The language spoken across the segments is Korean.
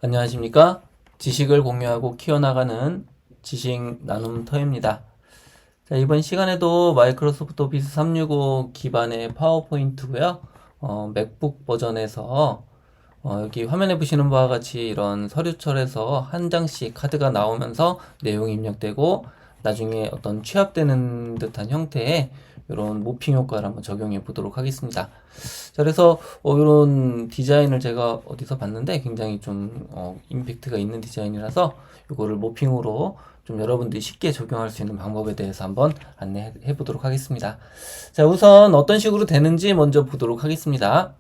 안녕하십니까? 지식을 공유하고 키워나가는 지식 나눔터입니다. 자, 이번 시간에도 마이크로소프트 오피스 365 기반의 파워포인트고요. 맥북 버전에서 여기 화면에 보시는 바와 같이 이런 서류철에서 한 장씩 카드가 나오면서 내용이 입력되고 나중에 어떤 취합되는 듯한 형태의 이런 모핑 효과를 한번 적용해 보도록 하겠습니다. 자, 그래서 이런 디자인을 제가 어디서 봤는데 굉장히 좀 임팩트가 있는 디자인이라서 이거를 모핑으로 좀 여러분들이 쉽게 적용할 수 있는 방법에 대해서 한번 안내해 보도록 하겠습니다. 자, 우선 어떤 식으로 되는지 먼저 보도록 하겠습니다.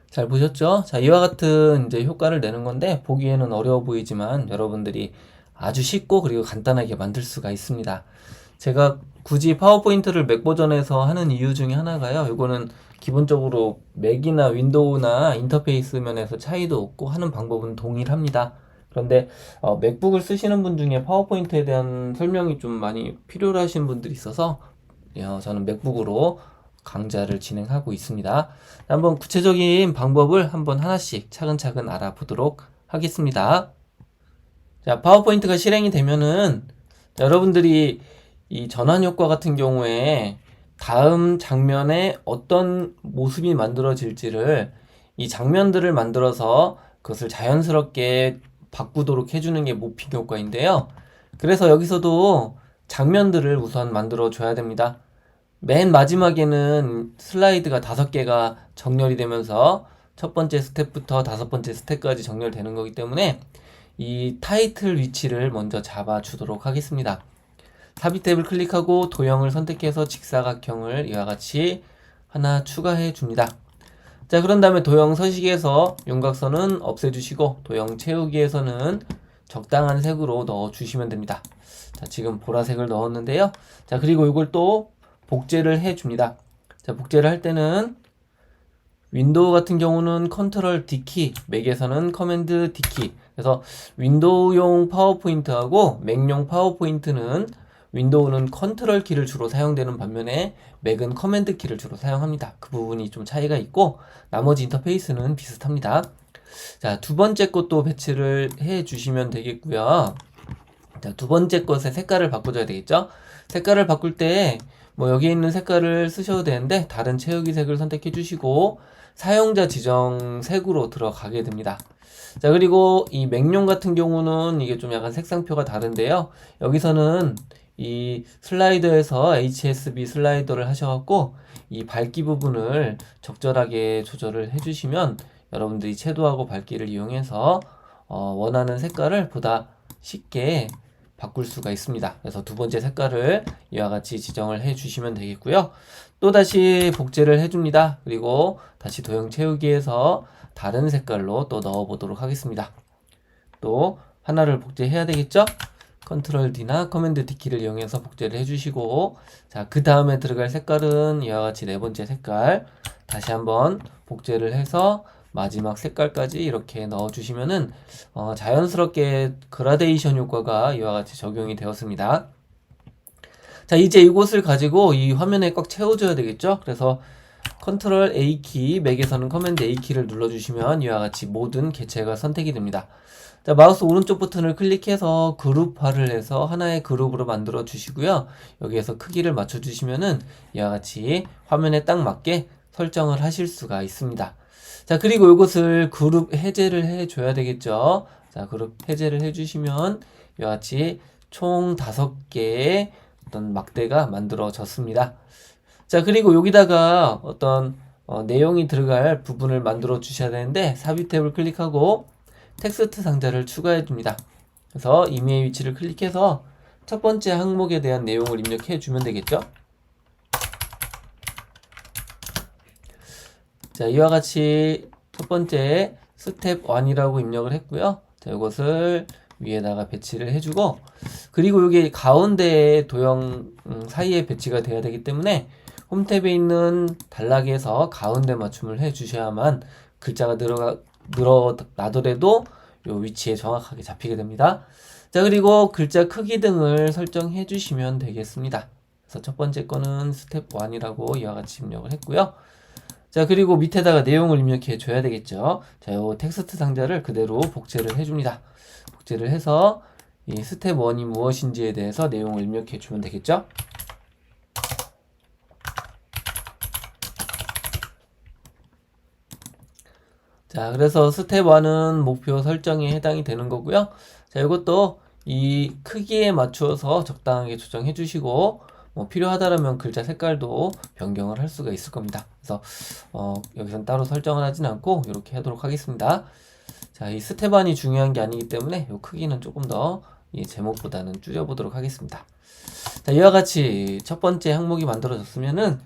잘 보셨죠? 자, 이와 같은 이제 효과를 내는 건데 보기에는 어려워 보이지만 여러분들이 아주 쉽고 그리고 간단하게 만들 수가 있습니다. 제가 굳이 파워포인트를 맥 버전에서 하는 이유 중에 하나가요. 이거는 기본적으로 맥이나 윈도우나 인터페이스 면에서 차이도 없고 하는 방법은 동일합니다. 그런데 맥북을 쓰시는 분 중에 파워포인트에 대한 설명이 좀 많이 필요로 하신 분들이 있어서 저는 맥북으로 강좌를 진행하고 있습니다. 한번 구체적인 방법을 한번 하나씩 차근차근 알아보도록 하겠습니다. 자, 파워포인트가 실행이 되면은 여러분들이 이 전환 효과 같은 경우에 다음 장면에 어떤 모습이 만들어질지를 이 장면들을 만들어서 그것을 자연스럽게 바꾸도록 해주는 게 모핑 효과인데요. 그래서 여기서도 장면들을 우선 만들어 줘야 됩니다. 맨 마지막에는 슬라이드가 5개가 정렬이 되면서 첫 번째 스텝부터 5번째 스텝까지 정렬되는 거기 때문에 이 타이틀 위치를 먼저 잡아주도록 하겠습니다. 삽입 탭을 클릭하고 도형을 선택해서 직사각형을 이와 같이 하나 추가해 줍니다. 자, 그런 다음에 도형 서식에서 윤곽선은 없애주시고 도형 채우기에서는 적당한 색으로 넣어주시면 됩니다. 자, 지금 보라색을 넣었는데요. 자, 그리고 이걸 또 복제를 해줍니다. 자, 복제를 할 때는 윈도우 같은 경우는 컨트롤 D키, 맥에서는 커맨드 D키. 그래서 윈도우용 파워포인트하고 맥용 파워포인트는 윈도우는 컨트롤 키를 주로 사용되는 반면에 맥은 커맨드 키를 주로 사용합니다. 그 부분이 좀 차이가 있고 나머지 인터페이스는 비슷합니다. 자, 두 번째 것도 배치를 해 주시면 되겠고요. 자, 두 번째 것의 색깔을 바꿔줘야 되겠죠? 색깔을 바꿀 때 뭐 여기 있는 색깔을 쓰셔도 되는데 다른 채우기 색을 선택해 주시고 사용자 지정 색으로 들어가게 됩니다. 자, 그리고 이 맥용 같은 경우는 이게 좀 약간 색상표가 다른데요. 여기서는 이 슬라이더에서 HSB 슬라이더를 하셔갖고 이 밝기 부분을 적절하게 조절을 해주시면 여러분들이 채도하고 밝기를 이용해서 원하는 색깔을 보다 쉽게 바꿀 수가 있습니다. 그래서 두 번째 색깔을 이와 같이 지정을 해 주시면 되겠고요. 또 다시 복제를 해줍니다. 그리고 다시 도형 채우기에서 다른 색깔로 또 넣어 보도록 하겠습니다. 또 하나를 복제해야 되겠죠? 컨트롤 D나 커맨드 D 키를 이용해서 복제를 해주시고, 자, 그 다음에 들어갈 색깔은 이와 같이 네 번째 색깔 다시 한번 복제를 해서 마지막 색깔까지 이렇게 넣어주시면은 자연스럽게 그라데이션 효과가 이와 같이 적용이 되었습니다. 자, 이제 이곳을 가지고 이 화면에 꽉 채워줘야 되겠죠? 그래서 컨트롤 A키, 맥에서는 커맨드 A키를 눌러주시면 이와 같이 모든 개체가 선택이 됩니다. 자, 마우스 오른쪽 버튼을 클릭해서 그룹화를 해서 하나의 그룹으로 만들어 주시고요. 여기에서 크기를 맞춰 주시면은 이와 같이 화면에 딱 맞게 설정을 하실 수가 있습니다. 자, 그리고 이것을 그룹 해제를 해 줘야 되겠죠. 자, 그룹 해제를 해 주시면 이와 같이 총 5개의 어떤 막대가 만들어졌습니다. 자, 그리고 여기다가 어떤 내용이 들어갈 부분을 만들어 주셔야 되는데 삽입 탭을 클릭하고 텍스트 상자를 추가해 줍니다. 그래서 이메일 위치를 클릭해서 첫 번째 항목에 대한 내용을 입력해 주면 되겠죠. 자, 이와 같이 첫 번째 스텝 1이라고 입력을 했고요. 자, 이것을 위에다가 배치를 해주고, 그리고 여기 가운데 도형 사이에 배치가 돼야 되기 때문에 홈탭에 있는 단락에서 가운데 맞춤을 해 주셔야만 글자가 늘어나더라도 요 위치에 정확하게 잡히게 됩니다. 자, 그리고 글자 크기 등을 설정해 주시면 되겠습니다. 그래서 첫 번째 거는 스텝 1이라고 이와 같이 입력을 했고요. 자, 그리고 밑에다가 내용을 입력해 줘야 되겠죠. 자, 요 텍스트 상자를 그대로 복제를 해 줍니다. 복제를 해서 이 스텝 1이 무엇인지에 대해서 내용을 입력해 주면 되겠죠. 자, 그래서 스텝 1은 목표 설정에 해당이 되는 거고요. 자, 이것도 이 크기에 맞추어서 적당하게 조정해 주시고, 뭐 필요하다면 글자 색깔도 변경을 할 수가 있을 겁니다. 그래서 여기선 따로 설정을 하진 않고 이렇게 하도록 하겠습니다. 자, 이 스텝 1이 중요한 게 아니기 때문에 이 크기는 조금 더 이 제목보다는 줄여보도록 하겠습니다. 자, 이와 같이 첫 번째 항목이 만들어졌으면은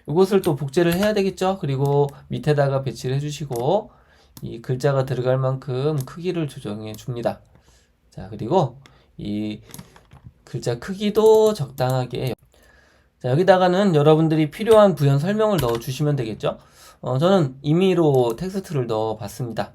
이것을 또 복제를 해야 되겠죠. 그리고 밑에다가 배치를 해주시고 이 글자가 들어갈 만큼 크기를 조정해 줍니다. 자, 그리고 이 글자 크기도 적당하게. 자, 여기다가는 여러분들이 필요한 부연 설명을 넣어 주시면 되겠죠. 저는 임의로 텍스트를 넣어 봤습니다.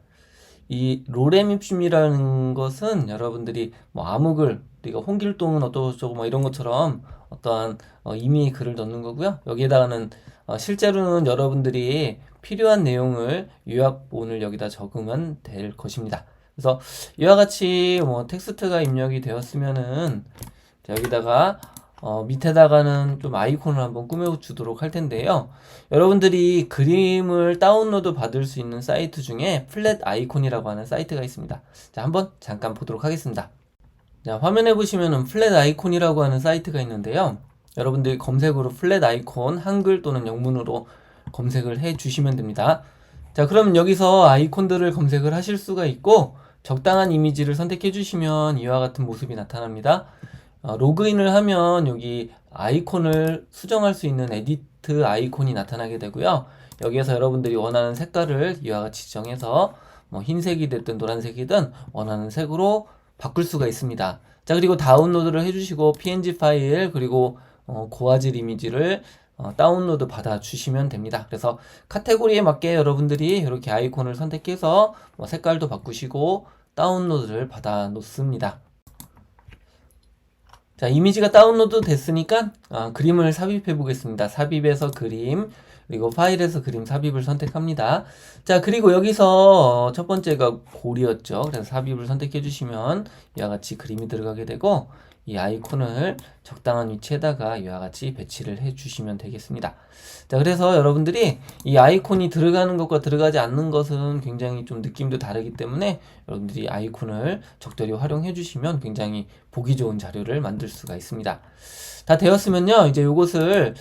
이 로렘입심이라는 것은 여러분들이 뭐 암흑을 우리가 홍길동은 어떠저고 뭐 이런 것처럼 어떠한 임의의 글을 넣는 거고요. 여기에다가는 실제로는 여러분들이 필요한 내용을 요약본을 여기다 적으면 될 것입니다. 그래서 이와 같이 뭐 텍스트가 입력이 되었으면은 여기다가 밑에다가는 좀 아이콘을 한번 꾸며주도록 할 텐데요. 여러분들이 그림을 다운로드 받을 수 있는 사이트 중에 플랫 아이콘이라고 하는 사이트가 있습니다. 자, 한번 잠깐 보도록 하겠습니다. 자, 화면에 보시면은 플랫 아이콘이라고 하는 사이트가 있는데요. 여러분들이 검색으로 플랫 아이콘 한글 또는 영문으로 검색을 해 주시면 됩니다. 자, 그러면 여기서 아이콘들을 검색을 하실 수가 있고 적당한 이미지를 선택해 주시면 이와 같은 모습이 나타납니다. 로그인을 하면 여기 아이콘을 수정할 수 있는 에디트 아이콘이 나타나게 되고요. 여기에서 여러분들이 원하는 색깔을 이와 같이 지정해서 뭐 흰색이 됐든 노란색이든 원하는 색으로 바꿀 수가 있습니다. 자, 그리고 다운로드를 해주시고 png 파일 그리고 고화질 이미지를 다운로드 받아 주시면 됩니다. 그래서 카테고리에 맞게 여러분들이 이렇게 아이콘을 선택해서 뭐 색깔도 바꾸시고 다운로드를 받아 놓습니다. 자, 이미지가 다운로드 됐으니까 그림을 삽입해 보겠습니다. 삽입해서 그림, 그리고 파일에서 그림 삽입을 선택합니다. 자, 그리고 여기서 첫 번째가 골이었죠. 그래서 삽입을 선택해 주시면 이와 같이 그림이 들어가게 되고 이 아이콘을 적당한 위치에다가 이와 같이 배치를 해 주시면 되겠습니다. 자, 그래서 여러분들이 이 아이콘이 들어가는 것과 들어가지 않는 것은 굉장히 좀 느낌도 다르기 때문에 여러분들이 아이콘을 적절히 활용해 주시면 굉장히 보기 좋은 자료를 만들 수가 있습니다. 다 되었으면요, 이제 이것을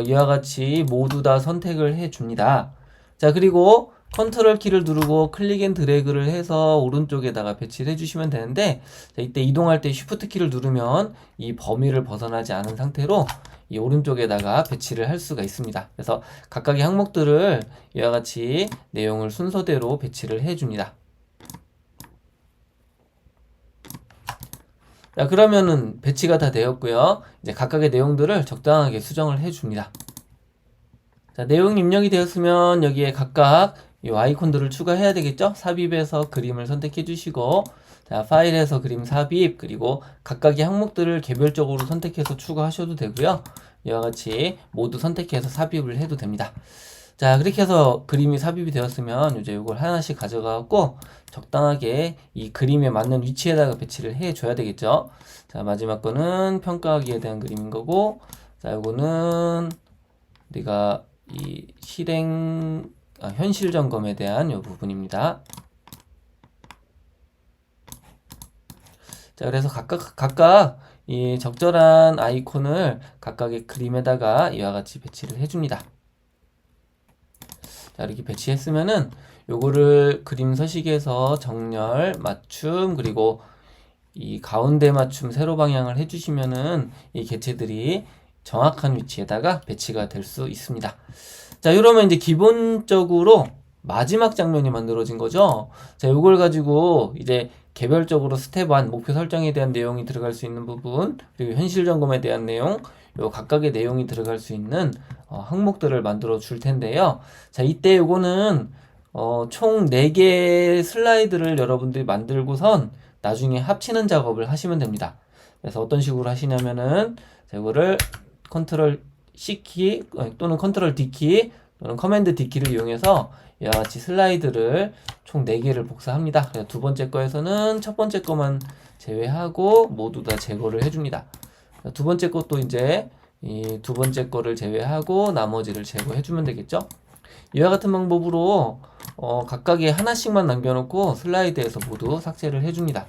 이와 같이 모두 다 선택을 해 줍니다. 자, 그리고 컨트롤 키를 누르고 클릭 앤 드래그를 해서 오른쪽에다가 배치를 해주시면 되는데, 자, 이때 이동할 때 쉬프트 키를 누르면 이 범위를 벗어나지 않은 상태로 이 오른쪽에다가 배치를 할 수가 있습니다. 그래서 각각의 항목들을 이와 같이 내용을 순서대로 배치를 해줍니다. 자, 그러면은 배치가 다 되었고요. 이제 각각의 내용들을 적당하게 수정을 해줍니다. 자, 내용 입력이 되었으면 여기에 각각 이 아이콘들을 추가해야 되겠죠? 삽입해서 그림을 선택해 주시고, 자, 파일에서 그림 삽입, 그리고 각각의 항목들을 개별적으로 선택해서 추가하셔도 되고요. 이와 같이 모두 선택해서 삽입을 해도 됩니다. 자, 그렇게 해서 그림이 삽입이 되었으면 이제 이걸 하나씩 가져가고 적당하게 이 그림에 맞는 위치에다가 배치를 해줘야 되겠죠. 자, 마지막 거는 평가하기에 대한 그림인 거고, 자, 이거는 우리가 이 현실 점검에 대한 이 부분입니다. 자, 그래서 각각 이 적절한 아이콘을 각각의 그림에다가 이와 같이 배치를 해줍니다. 자, 이렇게 배치했으면은 요거를 그림 서식에서 정렬, 맞춤, 그리고 이 가운데 맞춤 세로 방향을 해주시면은 이 개체들이 정확한 위치에다가 배치가 될 수 있습니다. 자, 이러면 이제 기본적으로 마지막 장면이 만들어진 거죠. 자, 요걸 가지고 이제 개별적으로 스텝 1 목표 설정에 대한 내용이 들어갈 수 있는 부분, 그리고 현실 점검에 대한 내용, 요 각각의 내용이 들어갈 수 있는 항목들을 만들어 줄 텐데요. 자, 이때 요거는 총 4개의 슬라이드를 여러분들이 만들고선 나중에 합치는 작업을 하시면 됩니다. 그래서 어떤 식으로 하시냐면은 자, 이거를 컨트롤 C키 또는 컨트롤 D키 또는 커맨드 D키를 이용해서 이와 같이 슬라이드를 총 4개를 복사합니다. 그래서 두 번째 거에서는 첫 번째 거만 제외하고 모두 다 제거를 해줍니다. 두 번째 것도 이제 이 두 번째 거를 제외하고 나머지를 제거해주면 되겠죠. 이와 같은 방법으로 각각의 하나씩만 남겨놓고 슬라이드에서 모두 삭제를 해줍니다.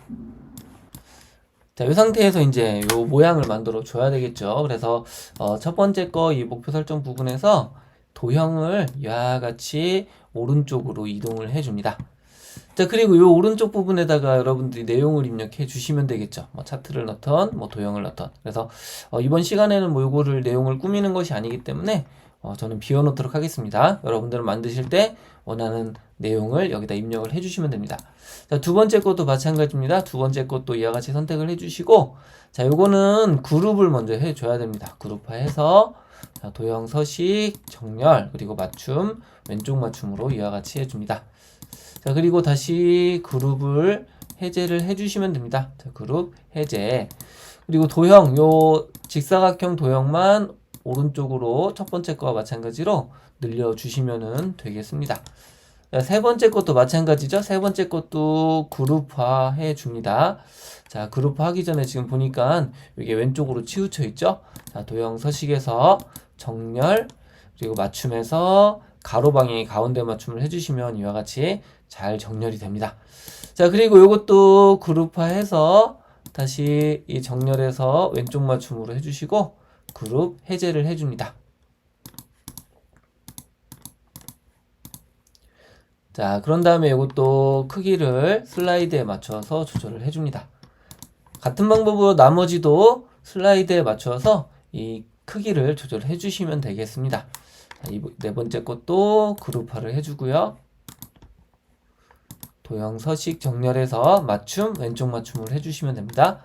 자, 이 상태에서 이제 요 모양을 만들어 줘야 되겠죠. 그래서 첫 번째 거 이 목표 설정 부분에서 도형을 이와 같이 오른쪽으로 이동을 해줍니다. 자, 그리고 요 오른쪽 부분에다가 여러분들이 내용을 입력해 주시면 되겠죠. 뭐 차트를 넣던, 뭐 도형을 넣던. 그래서 이번 시간에는 뭐 요거를 내용을 꾸미는 것이 아니기 때문에 저는 비워놓도록 하겠습니다. 여러분들은 만드실 때 원하는 내용을 여기다 입력을 해주시면 됩니다. 자, 두 번째 것도 마찬가지입니다. 두 번째 것도 이와 같이 선택을 해주시고, 자, 요거는 그룹을 먼저 해줘야 됩니다. 그룹화해서 자, 도형, 서식, 정렬, 그리고 맞춤, 왼쪽 맞춤으로 이와 같이 해줍니다. 자, 그리고 다시 그룹을 해제를 해주시면 됩니다. 자, 그룹 해제. 그리고 도형, 요 직사각형 도형만 오른쪽으로 첫 번째 거와 마찬가지로 늘려주시면 되겠습니다. 자, 세 번째 것도 마찬가지죠. 세 번째 것도 그룹화 해줍니다. 자, 그룹화 하기 전에 지금 보니까 이게 왼쪽으로 치우쳐 있죠. 자, 도형 서식에서 정렬, 그리고 맞춤에서 가로 방향의 가운데 맞춤을 해주시면 이와 같이 잘 정렬이 됩니다. 자, 그리고 이것도 그룹화해서 다시 이 정렬해서 왼쪽 맞춤으로 해주시고 그룹 해제를 해줍니다. 자, 그런 다음에 이것도 크기를 슬라이드에 맞춰서 조절을 해줍니다. 같은 방법으로 나머지도 슬라이드에 맞춰서 이 크기를 조절해 주시면 되겠습니다. 자, 이 네 번째 것도 그룹화를 해주고요. 도형 서식 정렬해서 맞춤, 왼쪽 맞춤을 해주시면 됩니다.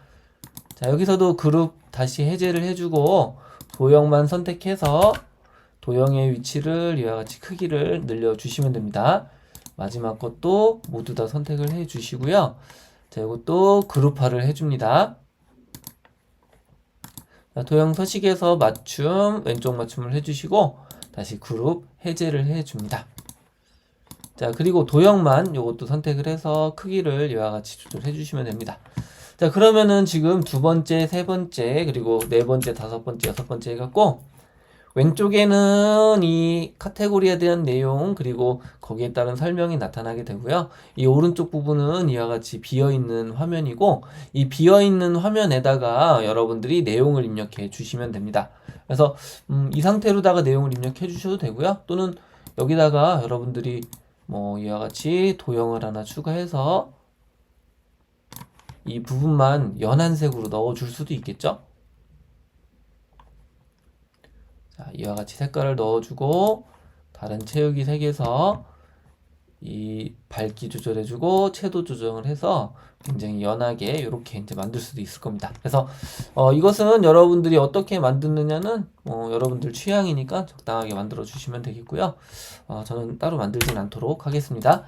자, 여기서도 그룹 다시 해제를 해주고 도형만 선택해서 도형의 위치를 이와 같이 크기를 늘려주시면 됩니다. 마지막 것도 모두 다 선택을 해주시고요. 자, 이것도 그룹화를 해줍니다. 자, 도형 서식에서 맞춤, 왼쪽 맞춤을 해주시고 다시 그룹 해제를 해줍니다. 자, 그리고 도형만 이것도 선택을 해서 크기를 이와 같이 조절해 주시면 됩니다. 자, 그러면은 지금 두 번째, 세 번째, 그리고 네 번째, 다섯 번째, 여섯 번째 해갖고 왼쪽에는 이 카테고리에 대한 내용 그리고 거기에 따른 설명이 나타나게 되고요. 이 오른쪽 부분은 이와 같이 비어있는 화면이고 이 비어있는 화면에다가 여러분들이 내용을 입력해 주시면 됩니다. 그래서 이 상태로다가 내용을 입력해 주셔도 되고요. 또는 여기다가 여러분들이 뭐 이와 같이 도형을 하나 추가해서 이 부분만 연한 색으로 넣어 줄 수도 있겠죠. 자, 이와 같이 색깔을 넣어주고 다른 채우기 색에서 이 밝기 조절해주고 채도 조정을 해서 굉장히 연하게 이렇게 이제 만들 수도 있을 겁니다. 그래서 이것은 여러분들이 어떻게 만드느냐는 여러분들 취향이니까 적당하게 만들어 주시면 되겠고요. 저는 따로 만들진 않도록 하겠습니다.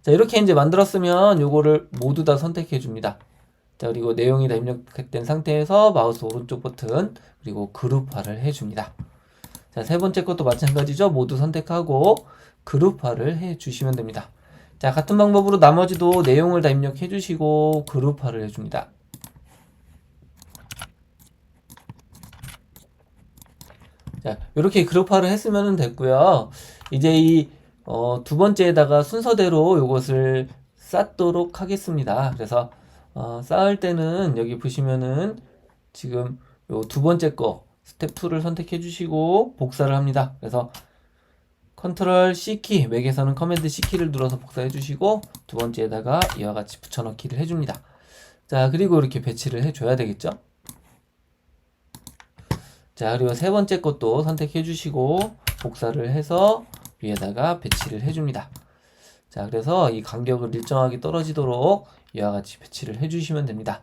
자, 이렇게 이제 만들었으면 요거를 모두 다 선택해 줍니다. 자, 그리고 내용이 다 입력된 상태에서 마우스 오른쪽 버튼 그리고 그룹화를 해줍니다. 자, 세 번째 것도 마찬가지죠. 모두 선택하고 그룹화를 해주시면 됩니다. 자, 같은 방법으로 나머지도 내용을 다 입력해 주시고 그룹화를 해줍니다. 자, 이렇게 그룹화를 했으면 됐고요. 이제 이 두 번째에다가 순서대로 이것을 쌓도록 하겠습니다. 그래서 쌓을 때는 여기 보시면은 지금 요 두 번째 거 스텝 2를 선택해 주시고 복사를 합니다. 그래서 컨트롤 C키, 맥에서는 커맨드 C키를 눌러서 복사해 주시고 두 번째에다가 이와 같이 붙여넣기를 해줍니다. 자, 그리고 이렇게 배치를 해줘야 되겠죠. 자, 그리고 세 번째 것도 선택해 주시고 복사를 해서 위에다가 배치를 해줍니다. 자, 그래서 이 간격을 일정하게 떨어지도록 이와 같이 배치를 해주시면 됩니다.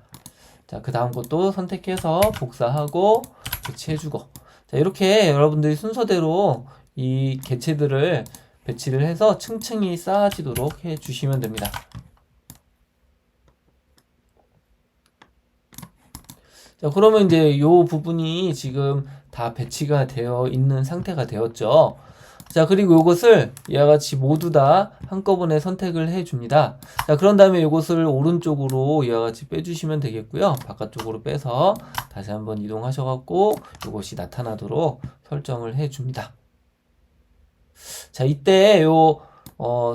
자, 그 다음 것도 선택해서 복사하고 배치해주고, 자, 이렇게 여러분들이 순서대로 이 개체들을 배치를 해서 층층이 쌓아지도록 해주시면 됩니다. 자, 그러면 이제 이 부분이 지금 다 배치가 되어 있는 상태가 되었죠. 자, 그리고 이것을 이와 같이 모두 다 한꺼번에 선택을 해 줍니다. 자, 그런 다음에 이것을 오른쪽으로 이와 같이 빼주시면 되겠고요. 바깥쪽으로 빼서 다시 한번 이동하셔갖고 이것이 나타나도록 설정을 해 줍니다. 자, 이때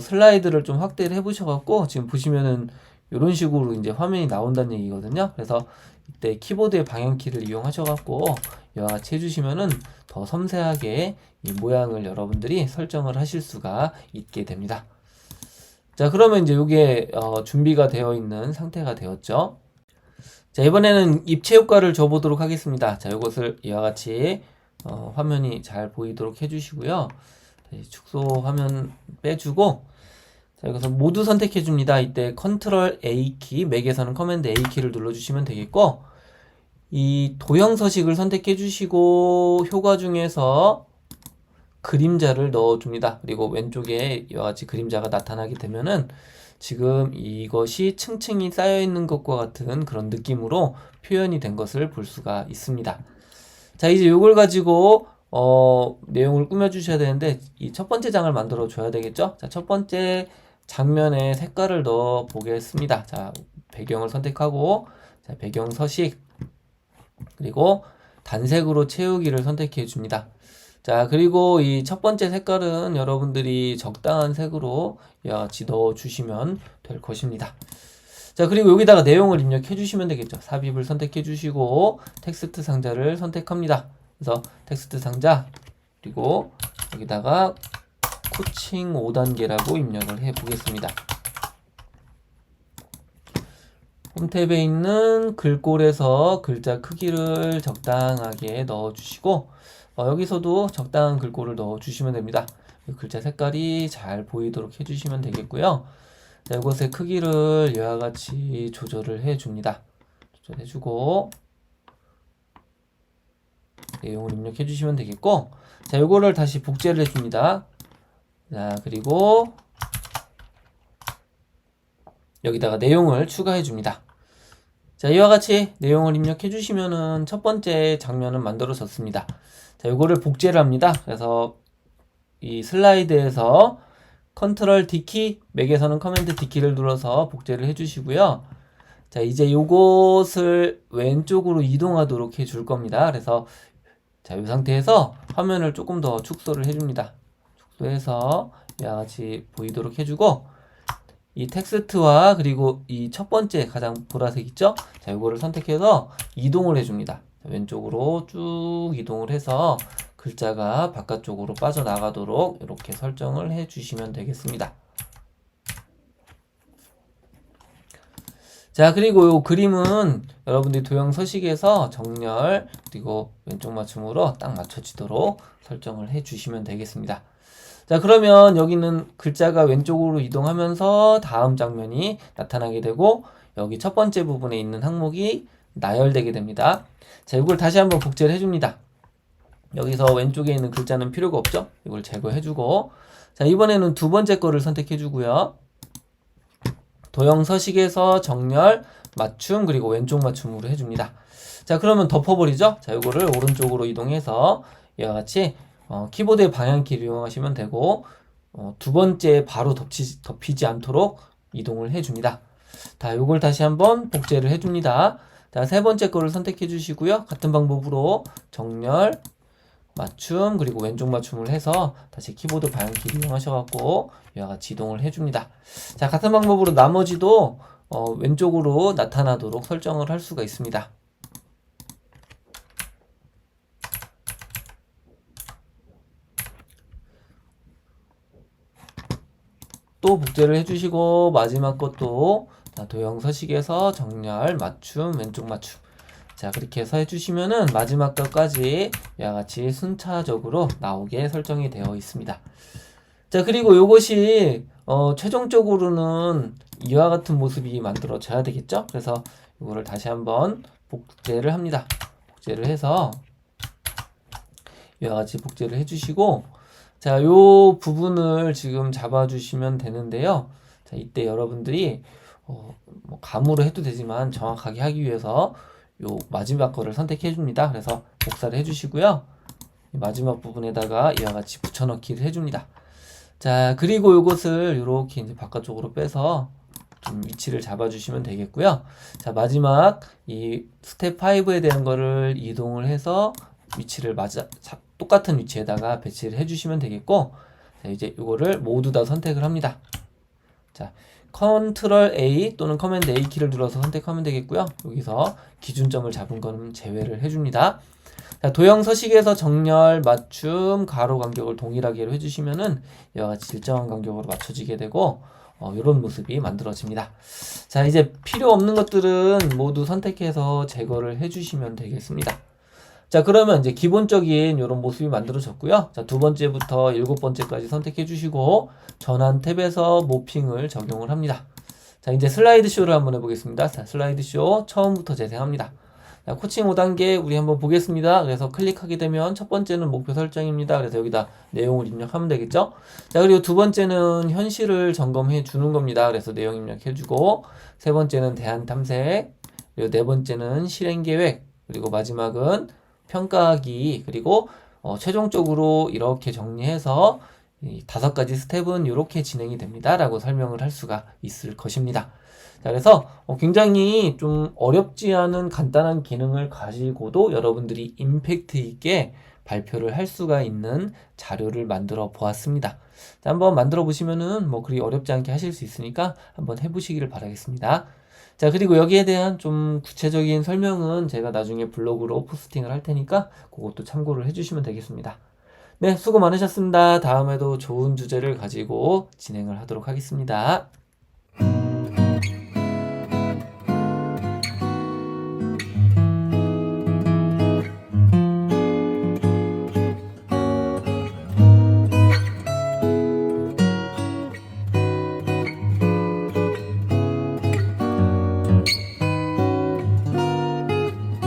슬라이드를 좀 확대를 해 보셔갖고 지금 보시면은 이런 식으로 이제 화면이 나온다는 얘기거든요. 그래서 이때 키보드의 방향키를 이용하셔갖고 이와 같이 해주시면은 더 섬세하게 이 모양을 여러분들이 설정을 하실 수가 있게 됩니다. 자, 그러면 이제 이게 준비가 되어 있는 상태가 되었죠. 자, 이번에는 입체 효과를 줘보도록 하겠습니다. 자, 이것을 이와 같이 화면이 잘 보이도록 해주시고요. 축소 화면 빼주고, 자, 여기서 모두 선택해 줍니다. 이때 컨트롤 A키, 맥에서는 커맨드 A키를 눌러주시면 되겠고, 이 도형 서식을 선택해 주시고 효과 중에서 그림자를 넣어 줍니다. 그리고 왼쪽에 이와 같이 그림자가 나타나게 되면은 지금 이것이 층층이 쌓여 있는 것과 같은 그런 느낌으로 표현이 된 것을 볼 수가 있습니다. 자, 이제 이걸 가지고 내용을 꾸며 주셔야 되는데 이 첫 번째 장을 만들어 줘야 되겠죠. 자, 첫 번째 장면에 색깔을 넣어 보겠습니다. 자, 배경을 선택하고, 자, 배경 서식, 그리고 단색으로 채우기를 선택해 줍니다. 자, 그리고 이 첫 번째 색깔은 여러분들이 적당한 색으로 이와 같이 넣어 주시면 될 것입니다. 자, 그리고 여기다가 내용을 입력해 주시면 되겠죠. 삽입을 선택해 주시고 텍스트 상자를 선택합니다. 그래서 텍스트 상자, 그리고 여기다가 코칭 5단계라고 입력을 해 보겠습니다. 홈탭에 있는 글꼴에서 글자 크기를 적당하게 넣어주시고 여기서도 적당한 글꼴을 넣어주시면 됩니다. 글자 색깔이 잘 보이도록 해주시면 되겠고요. 자, 이것의 크기를 이와 같이 조절을 해줍니다. 조절해주고 내용을 입력해주시면 되겠고, 자, 이거를 다시 복제를 해줍니다. 자, 그리고 여기다가 내용을 추가해 줍니다. 자, 이와 같이 내용을 입력해 주시면은 첫 번째 장면은 만들어졌습니다. 자, 이거를 복제를 합니다. 그래서 이 슬라이드에서 컨트롤 D키, 맥에서는 커맨드 D키를 눌러서 복제를 해 주시고요. 자, 이제 요것을 왼쪽으로 이동하도록 해 줄 겁니다. 그래서 자, 이 상태에서 화면을 조금 더 축소를 해 줍니다. 축소해서 이와 같이 보이도록 해주고, 이 텍스트와 그리고 이 첫 번째 가장 보라색 있죠? 자, 이거를 선택해서 이동을 해줍니다. 왼쪽으로 쭉 이동을 해서 글자가 바깥쪽으로 빠져나가도록 이렇게 설정을 해주시면 되겠습니다. 자, 그리고 이 그림은 여러분들이 도형 서식에서 정렬 그리고 왼쪽 맞춤으로 딱 맞춰지도록 설정을 해주시면 되겠습니다. 자, 그러면 여기는 글자가 왼쪽으로 이동하면서 다음 장면이 나타나게 되고 여기 첫 번째 부분에 있는 항목이 나열되게 됩니다. 자, 이걸 다시 한번 복제를 해줍니다. 여기서 왼쪽에 있는 글자는 필요가 없죠? 이걸 제거해주고, 자, 이번에는 두 번째 거를 선택해주고요. 도형 서식에서 정렬, 맞춤, 그리고 왼쪽 맞춤으로 해줍니다. 자, 그러면 덮어버리죠? 자, 이거를 오른쪽으로 이동해서 이와 같이 키보드의 방향키를 이용하시면 되고, 두 번째 바로 덮이지 않도록 이동을 해줍니다. 자, 이걸 다시 한번 복제를 해줍니다. 자, 세 번째 거를 선택해 주시고요. 같은 방법으로 정렬, 맞춤, 그리고 왼쪽 맞춤을 해서 다시 키보드 방향키를 이용하셔갖고 이와 같이 이동을 해줍니다. 자, 같은 방법으로 나머지도 왼쪽으로 나타나도록 설정을 할 수가 있습니다. 또 복제를 해주시고 마지막 것도 도형 서식에서 정렬, 맞춤, 왼쪽 맞춤. 자, 그렇게 해서 해주시면은 마지막 것까지 이와 같이 순차적으로 나오게 설정이 되어 있습니다. 자, 그리고 이것이 최종적으로는 이와 같은 모습이 만들어져야 되겠죠? 그래서 이거를 다시 한번 복제를 합니다. 복제를 해서 이와 같이 복제를 해주시고, 자, 요 부분을 지금 잡아주시면 되는데요. 자, 이때 여러분들이 뭐 감으로 해도 되지만 정확하게 하기 위해서 요 마지막 거를 선택해 줍니다. 그래서 복사를 해주시고요. 마지막 부분에다가 이와 같이 붙여넣기를 해줍니다. 자, 그리고 요것을 이렇게 이제 바깥쪽으로 빼서 좀 위치를 잡아주시면 되겠고요. 자, 마지막 이 스텝 5에 대한 거를 이동을 해서 위치를 똑같은 위치에다가 배치를 해주시면 되겠고, 자, 이제 이거를 모두 다 선택을 합니다. 자, 컨트롤 A 또는 커맨드 A 키를 눌러서 선택하면 되겠고요. 여기서 기준점을 잡은 거는 제외를 해줍니다. 자, 도형 서식에서 정렬, 맞춤, 가로 간격을 동일하게 해주시면은 이와 같이 일정한 간격으로 맞춰지게 되고 이런 모습이 만들어집니다. 자, 이제 필요 없는 것들은 모두 선택해서 제거를 해주시면 되겠습니다. 자, 그러면 이제 기본적인 이런 모습이 만들어졌고요. 자, 두 번째부터 일곱 번째까지 선택해 주시고 전환 탭에서 모핑을 적용을 합니다. 자, 이제 슬라이드 쇼를 한번 해보겠습니다. 자, 슬라이드 쇼 처음부터 재생합니다. 자, 코칭 5단계 우리 한번 보겠습니다. 그래서 클릭하게 되면 첫 번째는 목표 설정입니다. 그래서 여기다 내용을 입력하면 되겠죠. 자, 그리고 두 번째는 현실을 점검해 주는 겁니다. 그래서 내용 입력해 주고, 세 번째는 대안 탐색, 그리고 네 번째는 실행 계획, 그리고 마지막은 평가하기, 그리고 최종적으로 이렇게 정리해서 이 5가지 스텝은 이렇게 진행이 됩니다 라고 설명을 할 수가 있을 것입니다. 자, 그래서 굉장히 좀 어렵지 않은 간단한 기능을 가지고도 여러분들이 임팩트 있게 발표를 할 수가 있는 자료를 만들어 보았습니다. 자, 한번 만들어 보시면은 뭐 그리 어렵지 않게 하실 수 있으니까 한번 해보시기를 바라겠습니다. 자, 그리고 여기에 대한 좀 구체적인 설명은 제가 나중에 블로그로 포스팅을 할 테니까 그것도 참고를 해주시면 되겠습니다. 네, 수고 많으셨습니다. 다음에도 좋은 주제를 가지고 진행을 하도록 하겠습니다.